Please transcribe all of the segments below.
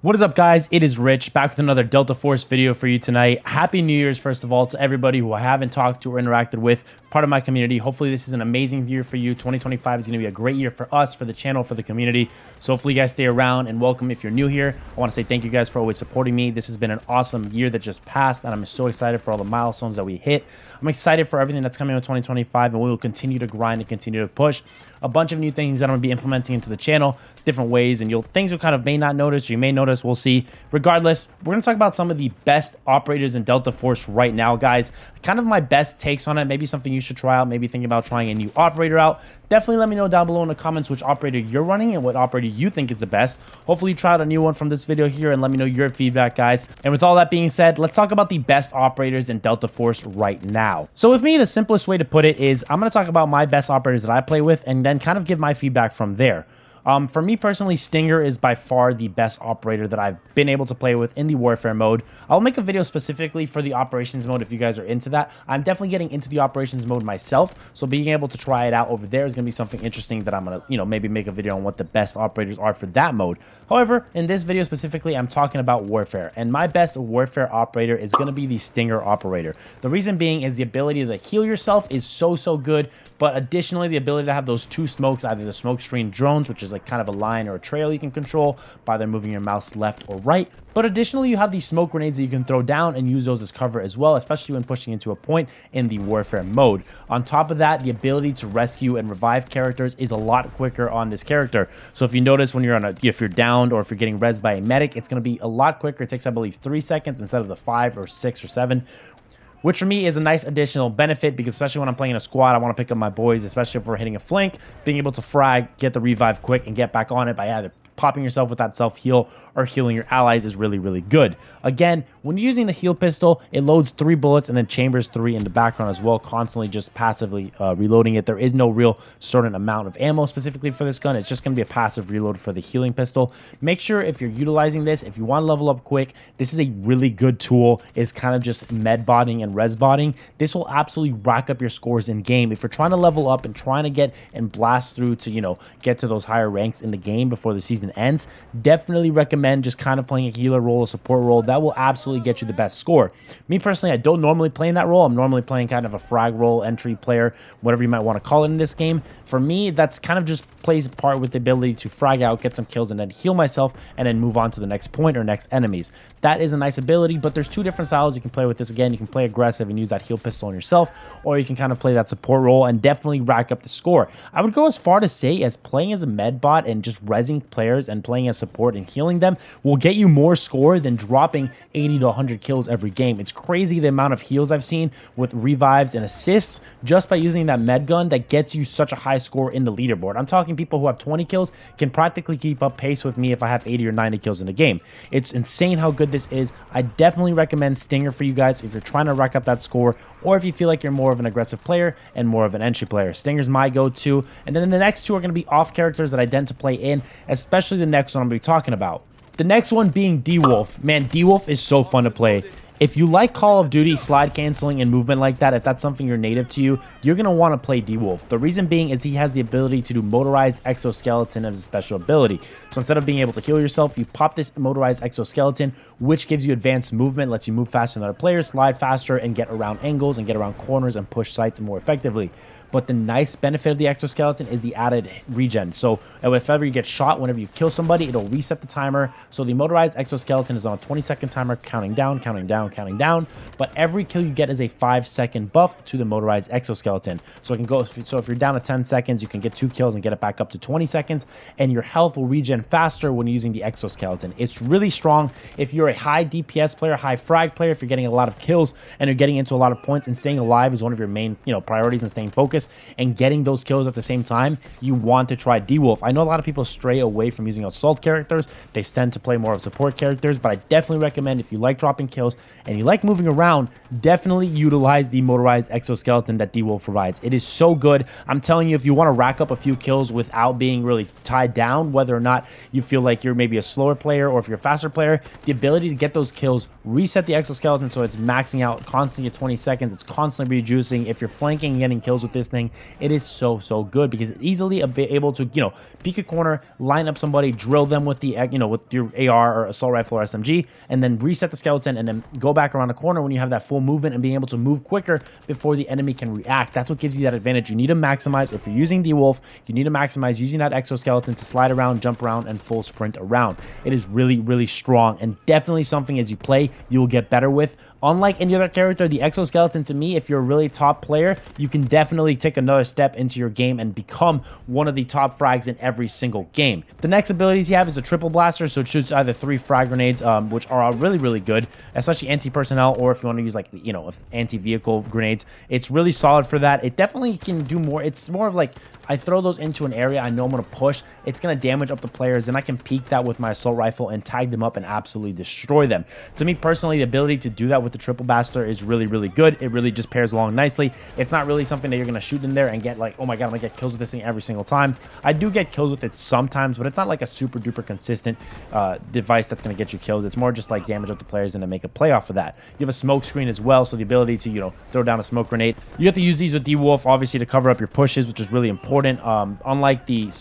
What is up, guys? It is Rich, back with another Delta Force video for you tonight. Happy New Year's, first of all, to everybody who I haven't talked to or interacted with, part of my community. Hopefully this is an amazing year for you. 2025 is going to be a great year for us, for the channel, for the community. So hopefully you guys stay around, and welcome if you're new here. I want to say thank you guys for always supporting me. This has been an awesome year that just passed, and I'm so excited for all the milestones that we hit. I'm excited for everything that's coming in 2025, and we will continue to grind and continue to push a bunch of new things that I'm going to be implementing into the channel, different ways, and things you kind of may not notice, you may notice, we'll see. Regardless, we're going to talk about some of the best operators in Delta Force right now, guys. Kind of my best takes on it, maybe something you should try out, maybe think about trying a new operator out. Definitely let me know down below in the comments which operator you're running and what operator you think is the best. Hopefully you try out a new one from this video here and let me know your feedback, guys. And with all that being said, let's talk about the best operators in Delta Force right now. So with me, the simplest way to put it is I'm going to talk about my best operators that I play with and then kind of give my feedback from there. For me personally, Stinger is by far the best operator that I've been able to play with in the Warfare mode. I'll make a video specifically for the Operations mode if you guys are into that. I'm definitely getting into the Operations mode myself, so being able to try it out over there is going to be something interesting that I'm going to, maybe make a video on what the best operators are for that mode. However, in this video specifically, I'm talking about Warfare, and my best Warfare operator is going to be the Stinger operator. The reason being is the ability to heal yourself is so good, but additionally, the ability to have those two smokes, either the smoke screen drones, which is like kind of a line or a trail you can control by either moving your mouse left or right. But additionally, you have these smoke grenades that you can throw down and use those as cover as well, especially when pushing into a point in the Warfare mode. On top of that, the ability to rescue and revive characters is a lot quicker on this character. So if you notice when you're if you're downed or if you're getting rezzed by a medic, it's going to be a lot quicker. It takes, I believe, 3 seconds instead of the 5 or 6 or 7. Which for me is a nice additional benefit, because especially when I'm playing in a squad, I want to pick up my boys, especially if we're hitting a flank, being able to frag, get the revive quick, and get back on it by either popping yourself with that self-heal or healing your allies is really good. Again, when you're using the heal pistol, it loads 3 bullets and then chambers 3 in the background as well, constantly just passively reloading it. There is no real certain amount of ammo specifically for this gun. It's just going to be a passive reload for the healing pistol. Make sure if you're utilizing this, if you want to level up quick, this is a really good tool. It's kind of just med botting and res botting. This will absolutely rack up your scores in game. If you're trying to level up and trying to get and blast through to, get to those higher ranks in the game before the season ends, definitely recommend just kind of playing a healer role, a support role. That will absolutely get you the best score. Me personally, I don't normally play in that role. I'm normally playing kind of a frag role, entry player, whatever you might want to call it in this game. For me, that's kind of just plays a part with the ability to frag out, get some kills, and then heal myself, and then move on to the next point or next enemies. That is a nice ability, but there's 2 different styles you can play with this. Again, you can play aggressive and use that heal pistol on yourself, or you can kind of play that support role and definitely rack up the score. I would go as far to say as playing as a med bot and just rezzing players and playing as support and healing them will get you more score than dropping 80 to 100 kills every game. It's crazy the amount of heals I've seen with revives and assists just by using that med gun that gets you such a high score in the leaderboard. I'm talking people who have 20 kills can practically keep up pace with me if I have 80 or 90 kills in a game. It's insane how good this is. I definitely recommend Stinger for you guys if you're trying to rack up that score, or if you feel like you're more of an aggressive player and more of an entry player. Stinger's my go-to. And then the next 2 are going to be off characters that I tend to play in, especially the next one I'm going to be talking about. The next one being D-Wolf. Man, D-Wolf is so fun to play. If you like Call of Duty slide canceling and movement like that, if that's something you're native to you, you're going to want to play D-Wolf. The reason being is he has the ability to do motorized exoskeleton as a special ability. So instead of being able to heal yourself, you pop this motorized exoskeleton, which gives you advanced movement, lets you move faster than other players, slide faster, and get around angles and get around corners and push sights more effectively. But the nice benefit of the exoskeleton is the added regen. So if ever you get shot, whenever you kill somebody, it'll reset the timer. So the motorized exoskeleton is on a 20-second timer, counting down. But every kill you get is a 5-second buff to the motorized exoskeleton. So it can go. So if you're down to 10 seconds, you can get 2 kills and get it back up to 20 seconds. And your health will regen faster when using the exoskeleton. It's really strong if you're a high DPS player, high frag player. If you're getting a lot of kills and you're getting into a lot of points, and staying alive is one of your main priorities, and staying focused and getting those kills at the same time, you want to try D-Wolf. I know a lot of people stray away from using assault characters. They tend to play more of support characters, but I definitely recommend, if you like dropping kills and you like moving around, definitely utilize the motorized exoskeleton that D-Wolf provides. It is so good. I'm telling you, if you want to rack up a few kills without being really tied down, whether or not you feel like you're maybe a slower player or if you're a faster player, the ability to get those kills, reset the exoskeleton so it's maxing out constantly at 20 seconds. It's constantly rejuicing. If you're flanking and getting kills with this, thing. It is so good because it's easily able to, you know, peek a corner, line up somebody, drill them with the, you know, with your AR or assault rifle or SMG, and then reset the skeleton and then go back around the corner when you have that full movement and being able to move quicker before the enemy can react. That's what gives you that advantage. You need to maximize, if you're using D-Wolf, you need to maximize using that exoskeleton to slide around, jump around, and full sprint around. It is really strong and definitely something as you play you will get better with. Unlike any other character, the exoskeleton, to me, if you're a really top player, you can definitely take another step into your game and become one of the top frags in every single game. The next abilities you have is a triple blaster, so it shoots either 3 frag grenades, which are really good, especially anti-personnel, or if you want to use, like, you know, anti-vehicle grenades. It's really solid for that. It definitely can do more. It's more of like, I throw those into an area I know I'm going to push. It's going to damage up the players, and I can peek that with my assault rifle and tag them up and absolutely destroy them. To me personally, the ability to do that with the triple blaster is really good. It really just pairs along nicely. It's not really something that you're going to shoot in there and get like, oh my god, I'm going to get kills with this thing every single time. I do get kills with it sometimes, but it's not like a super duper consistent device that's going to get you kills. It's more just like damage up the players and to make a play off of that. You have a smoke screen as well, so the ability to, you know, throw down a smoke grenade. You have to use these with D-Wolf, obviously, to cover up your pushes, which is really important. Unlike the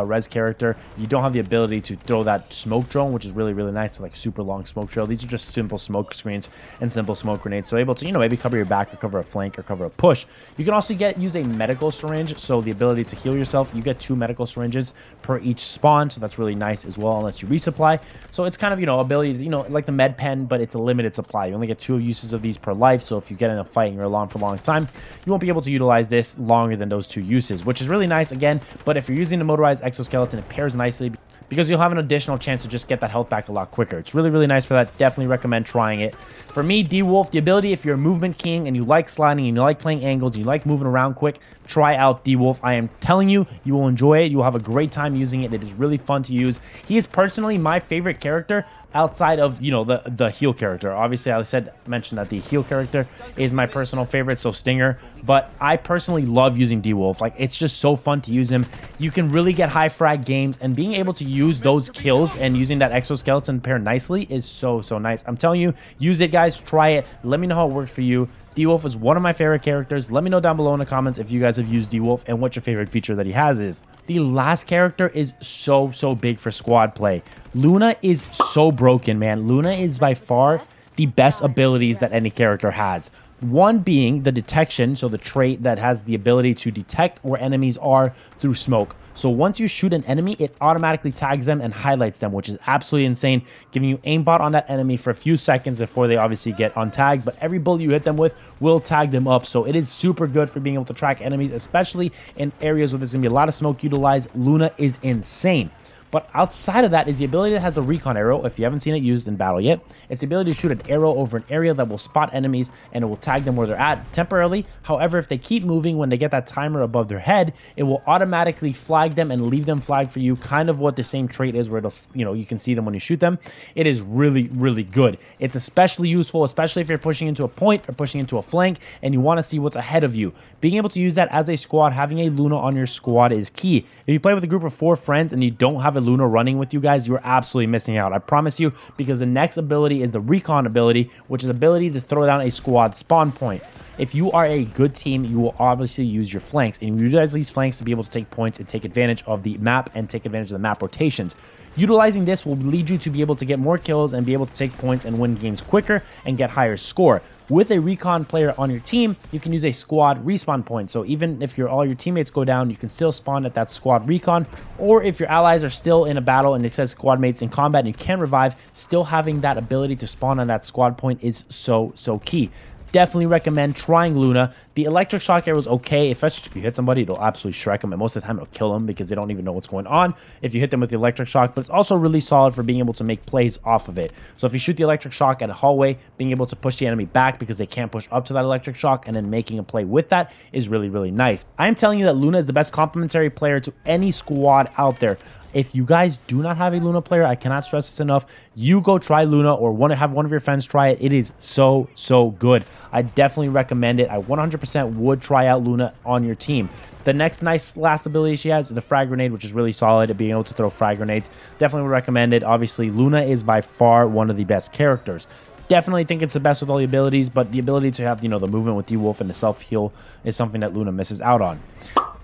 res character, you don't have the ability to throw that smoke drone, which is really nice, like super long smoke trail. These are just simple smoke screens and simple smoke grenades, so able to, you know, maybe cover your back or cover a flank or cover a push. You can also use a medical syringe, so the ability to heal yourself. You get 2 medical syringes per each spawn, so that's really nice as well, unless you resupply. So it's kind of, you know, ability to, you know, like the med pen, but it's a limited supply. You only get 2 uses of these per life, so if you get in a fight and you're alone for a long time, you won't be able to utilize this longer than those 2 uses, which is really nice again. But if you're using the motorized exoskeleton, it pairs nicely because you'll have an additional chance to just get that health back a lot quicker. It's really nice for that. Definitely recommend trying it. For me, D-Wolf, the ability, if you're a movement king and you like sliding and you like playing angles and you like moving around quick, try out D-Wolf. I am telling you, you will enjoy it. You will have a great time using it. It is really fun to use. He is personally my favorite character outside of, you know, the heal character. Obviously, I mentioned that the heal character is my personal favorite, so Stinger, but I personally love using D-Wolf. Like, it's just so fun to use him. You can really get high frag games, and being able to use those kills and using that exoskeleton pair nicely is so nice. I'm telling you, use it, guys. Try it. Let me know how it worked for you. D-Wolf is one of my favorite characters. Let me know down below in the comments if you guys have used D-Wolf and what your favorite feature that he has is. The last character is so big for squad play. Luna is so broken, man. Luna is by far the best abilities that any character has. One being the detection, so the trait that has the ability to detect where enemies are through smoke. So once you shoot an enemy, it automatically tags them and highlights them, which is absolutely insane, giving you aimbot on that enemy for a few seconds before they obviously get untagged. But every bullet you hit them with will tag them up, so it is super good for being able to track enemies, especially in areas where there's going to be a lot of smoke utilized. Luna is insane. But outside of that is the ability that has a recon arrow. If you haven't seen it used in battle yet, it's the ability to shoot an arrow over an area that will spot enemies and it will tag them where they're at temporarily. However, if they keep moving, when they get that timer above their head, it will automatically flag them and leave them flagged for you, kind of what the same trait is, where it'll, you know, you can see them when you shoot them. It is really good. It's especially useful, especially if you're pushing into a point or pushing into a flank and you want to see what's ahead of you. Being able to use that as a squad, having a Luna on your squad is key. If you play with a group of 4 friends and you don't have a Luna running with you guys, you're absolutely missing out. I promise you, because the next ability is the recon ability, which is ability to throw down a squad spawn point. If you are a good team, you will obviously use your flanks, and you utilize these flanks to be able to take points and take advantage of the map and take advantage of the map rotations. Utilizing this will lead you to be able to get more kills and be able to take points and win games quicker and get higher score. With a recon player on your team, you can use a squad respawn point. So even if all your teammates go down, you can still spawn at that squad recon. Or if your allies are still in a battle and it says squad mates in combat and you can revive, still having that ability to spawn on that squad point is so key. Definitely recommend trying Luna. The electric shock arrow is okay, especially if you hit somebody, it'll absolutely shrek them, and most of the time it'll kill them because they don't even know what's going on if you hit them with the electric shock. But it's also really solid for being able to make plays off of it. So if you shoot the electric shock at a hallway, being able to push the enemy back because they can't push up to that electric shock, and then making a play with that is really nice. I am telling you that Luna is the best complementary player to any squad out there. If you guys do not have a Luna player, I cannot stress this enough. You go try Luna, or have one of your friends try it. It is so good. I definitely recommend it. I 100% would try out Luna on your team. The next nice last ability she has is the frag grenade, which is really solid at being able to throw frag grenades. Definitely would recommend it. Obviously, Luna is by far one of the best characters. Definitely think it's the best with all the abilities, but the ability to have, the movement with D-Wolf and the self-heal is something that Luna misses out on.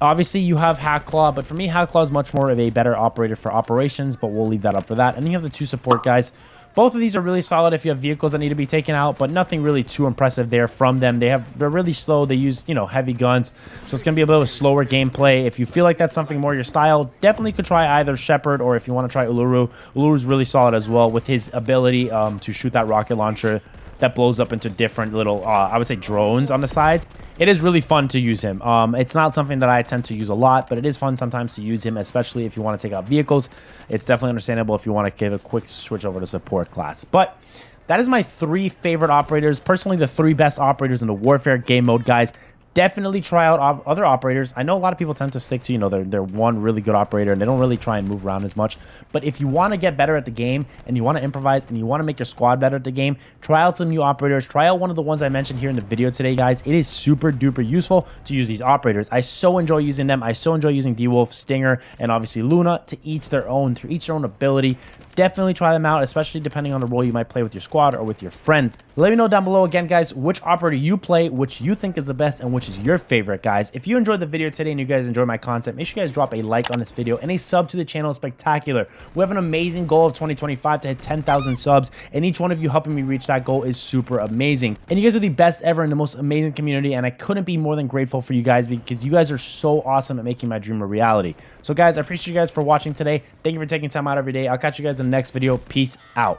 Obviously, you have Hack Claw, but for me, Hack Claw is much more of a better operator for operations, but we'll leave that up for that. And then you have the 2 support guys. Both of these are really solid if you have vehicles that need to be taken out, but nothing really too impressive there from them. They're really slow. They use, heavy guns, so it's going to be a bit of a slower gameplay. If you feel like that's something more your style, definitely could try either Shepard, or if you want to try Uluru. Uluru's really solid as well with his ability to shoot that rocket launcher that blows up into different little, I would say, drones on the sides. It is really fun to use him. It's not something that I tend to use a lot, but it is fun sometimes to use him, especially if you want to take out vehicles. It's definitely understandable if you want to give a quick switch over to support class. But that is my 3 favorite operators. Personally, the 3 best operators in the Warfare game mode, guys. Definitely try out other operators. I know a lot of people tend to stick to, their one really good operator, and they don't really try and move around as much. But if you want to get better at the game, and you want to improvise, and you want to make your squad better at the game, try out some new operators. Try out one of the ones I mentioned here in the video today, guys. It is super duper useful to use these operators. I so enjoy using them. I so enjoy using D-Wolf, Stinger, and obviously Luna to each their own, through each their own ability. Definitely try them out, especially depending on the role you might play with your squad or with your friends. Let me know down below again, guys, which operator you play, which you think is the best, and which is your favorite, guys. If you enjoyed the video today and you guys enjoy my content, make sure you guys drop a like on this video and a sub to the channel. Spectacular. We have an amazing goal of 2025 to hit 10,000 subs, and each one of you helping me reach that goal is super amazing. And you guys are the best ever in the most amazing community, and I couldn't be more than grateful for you guys, because you guys are so awesome at making my dream a reality. So guys, I appreciate you guys for watching today. Thank you for taking time out every day. I'll catch you guys in the next video. Peace out.